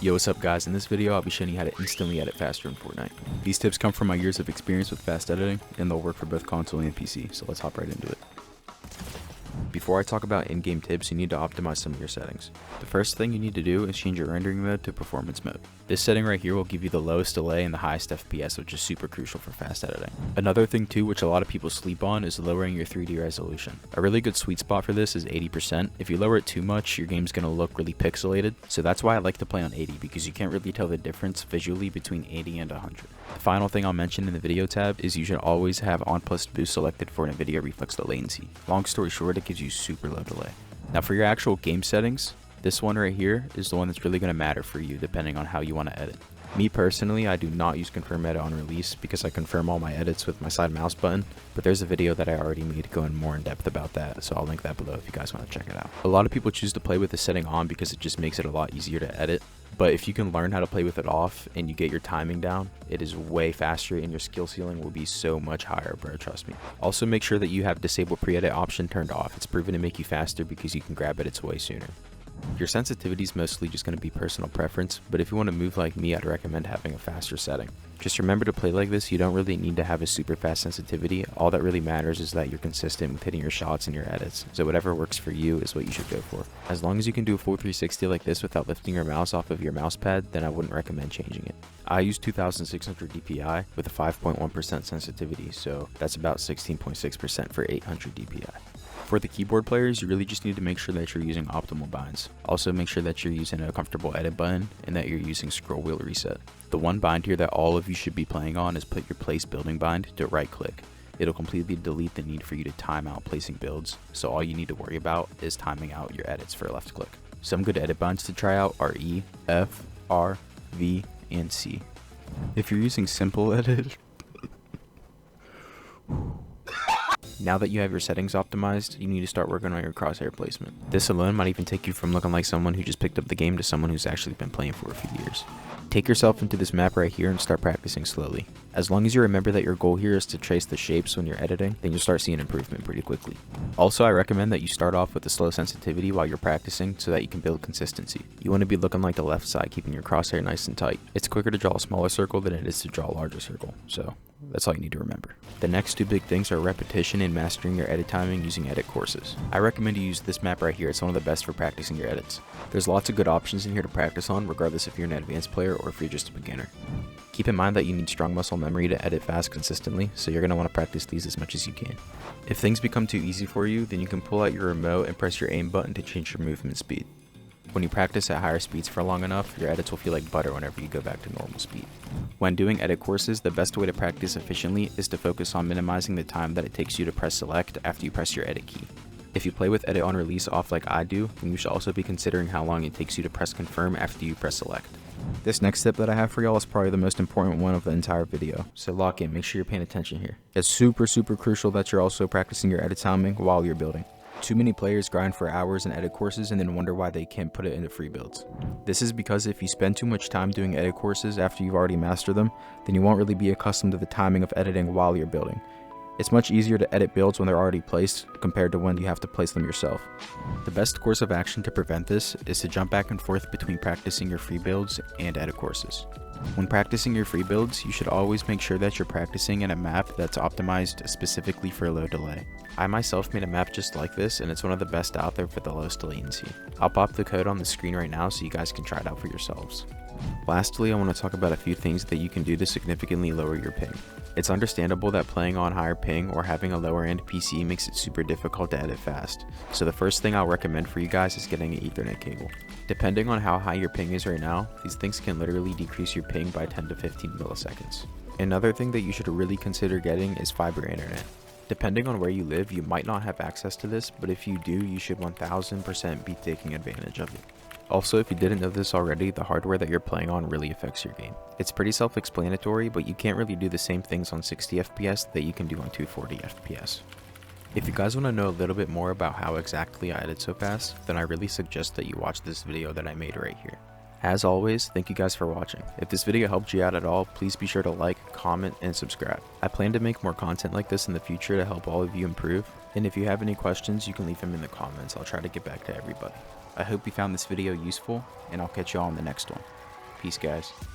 Yo, what's up guys? In this video I'll be showing you how to instantly edit faster in Fortnite. These tips come from my years of experience with fast editing, and they'll work for both console and PC, so let's hop right into it. Before I talk about in-game tips, you need to optimize some of your settings. The first thing you need to do is change your rendering mode to performance mode. This setting right here will give you the lowest delay and the highest FPS, which is super crucial for fast editing. Another thing too, which a lot of people sleep on, is lowering your 3D resolution. A really good sweet spot for this is 80%. If you lower it too much, your game's gonna look really pixelated, so that's why I like to play on 80, because you can't really tell the difference visually between 80 and 100. The final thing I'll mention in the video tab is you should always have on plus boost selected for NVIDIA reflex the latency. Long story short, it gives you super low delay. Now for your actual game settings, this one right here is the one that's really going to matter for you depending on how you want to edit. Me personally, I do not use confirm edit on release because I confirm all my edits with my side mouse button, but there's a video that I already made going more in depth about that, so I'll link that below if you guys want to check it out. A lot of people choose to play with the setting on because it just makes it a lot easier to edit, but if you can learn how to play with it off and you get your timing down, it is way faster and your skill ceiling will be so much higher, bro, trust me. Also make sure that you have disable pre-edit option turned off. It's proven to make you faster because you can grab edits way sooner. Your sensitivity is mostly just going to be personal preference, but if you want to move like me, I'd recommend having a faster setting. Just remember to play like this, you don't really need to have a super fast sensitivity. All that really matters is that you're consistent with hitting your shots and your edits, so whatever works for you is what you should go for. As long as you can do a full 360 like this without lifting your mouse off of your mouse pad, then I wouldn't recommend changing it. I use 2600 DPI with a 5.1% sensitivity, so that's about 16.6% for 800 DPI. For the keyboard players, you really just need to make sure that you're using optimal binds. Also make sure that you're using a comfortable edit button and that you're using scroll wheel reset. The one bind here that all of you should be playing on is put your place building bind to right click. It'll completely delete the need for you to time out placing builds, so all you need to worry about is timing out your edits for left click. Some good edit binds to try out are E, F, R, V, and C. If you're using simple edit, now that you have your settings optimized, you need to start working on your crosshair placement. This alone might even take you from looking like someone who just picked up the game to someone who's actually been playing for a few years. Take yourself into this map right here and start practicing slowly. As long as you remember that your goal here is to trace the shapes when you're editing, then you'll start seeing improvement pretty quickly. Also, I recommend that you start off with a slow sensitivity while you're practicing so that you can build consistency. You want to be looking like the left side, keeping your crosshair nice and tight. It's quicker to draw a smaller circle than it is to draw a larger circle, so that's all you need to remember. The next two big things are repetition and mastering your edit timing using edit courses. I recommend you use this map right here. It's one of the best for practicing your edits. There's lots of good options in here to practice on, regardless if you're an advanced player or if you're just a beginner. Keep in mind that you need strong muscle memory to edit fast consistently, so you're going to want to practice these as much as you can. If things become too easy for you, then you can pull out your remote and press your aim button to change your movement speed. When you practice at higher speeds for long enough, your edits will feel like butter whenever you go back to normal speed. When doing edit courses, the best way to practice efficiently is to focus on minimizing the time that it takes you to press select after you press your edit key. If you play with edit on release off like I do, then you should also be considering how long it takes you to press confirm after you press select. This next tip that I have for y'all is probably the most important one of the entire video, so lock in, make sure you're paying attention here. It's super crucial that you're also practicing your edit timing while you're building. Too many players grind for hours in edit courses and then wonder why they can't put it into Freebuilds. This is because if you spend too much time doing edit courses after you've already mastered them, then you won't really be accustomed to the timing of editing while you're building. It's much easier to edit builds when they're already placed compared to when you have to place them yourself. The best course of action to prevent this is to jump back and forth between practicing your Freebuilds and edit courses. When practicing your Freebuilds, you should always make sure that you're practicing in a map that's optimized specifically for low delay. I myself made a map just like this, and it's one of the best out there for the lowest latency. I'll pop the code on the screen right now so you guys can try it out for yourselves. Lastly, I want to talk about a few things that you can do to significantly lower your ping. It's understandable that playing on higher ping or having a lower end PC makes it super difficult to edit fast, so the first thing I'll recommend for you guys is getting an Ethernet cable. Depending on how high your ping is right now, these things can literally decrease your ping by 10 to 15 milliseconds. Another thing that you should really consider getting is fiber internet. Depending on where you live, you might not have access to this, but if you do, you should 1000% be taking advantage of it. Also, if you didn't know this already, the hardware that you're playing on really affects your game. It's pretty self-explanatory, but you can't really do the same things on 60 FPS that you can do on 240 FPS. If you guys want to know a little bit more about how exactly I edit so fast, then I really suggest that you watch this video that I made right here. As always, thank you guys for watching. If this video helped you out at all, please be sure to like, comment, and subscribe. I plan to make more content like this in the future to help all of you improve, and if you have any questions, you can leave them in the comments. I'll try to get back to everybody. I hope you found this video useful, and I'll catch you all in the next one. Peace, guys.